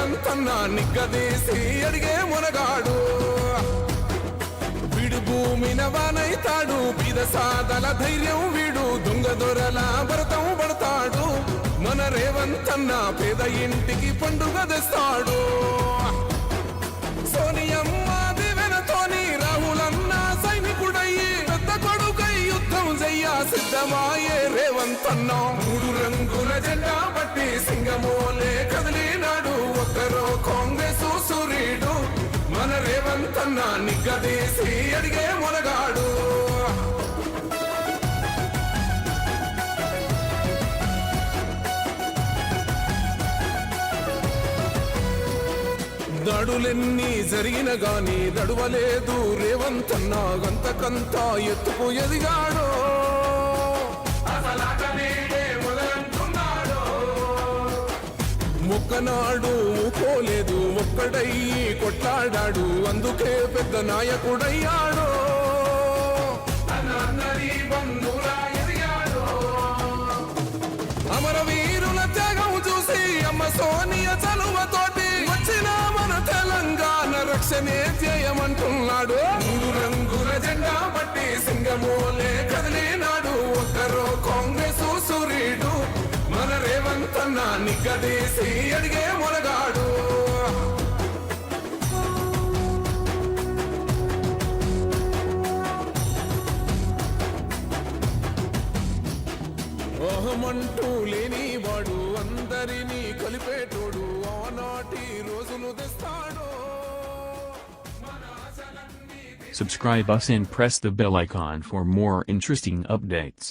రేవంతన్న నిగ్గదీసి అడిగే మునగాడు వీడు భూమిన వానైతాడు బీద సాదల ధైర్యం వీడు దొంగ దొరల భరతం పడతాడు మన రేవంతన్న పేద ఇంటికి పండుగ తెస్తాడు సోనియమ్మ దివెనతోని రాహులన్న సైనికుడయ్యి పెద్ద కొడుకై యుద్ధం చెయ్య సిద్ధమాయే రేవంతన్న మూడు రంగుల జెండా పట్టి సింగమోలే కదిలినాడు ఒక్కరో కాంగ్రెస్ సూర్యుడు మన రేవంతన్న నిగ్గదీసి అడిగే మొనగాడు దాడులెన్ని జరిగిన గాని దడువలేదు రేవంతన్న గంతకంతా ఎత్తుకు ఎదిగాడు మొక్కనాడు పోలేదు ఒక్కడయ్యి కొట్లాడాడు అందుకే పెద్ద నాయకుడయ్యాడు అమరవీరుల త్యాగం చూసి అమ్మ సోనియ చలువతోటి వచ్చిన మన తెలంగాణ రక్షణే చేయమంటున్నాడు మూడు రంగుల జెండా పట్టి సింగమోలే కదిలినాడు ఒక్కరో కాంగ్రెస్ సూర్యుడు మన రేవంతన్న నిగ్గదీసి అడిగే మొనగాడు ఓహమంటూ లేనివాడు అందరినీ కలిపేటోడు ఆనాటి రోజులు తెస్తాడు. Subscribe us and press the bell icon for more interesting updates.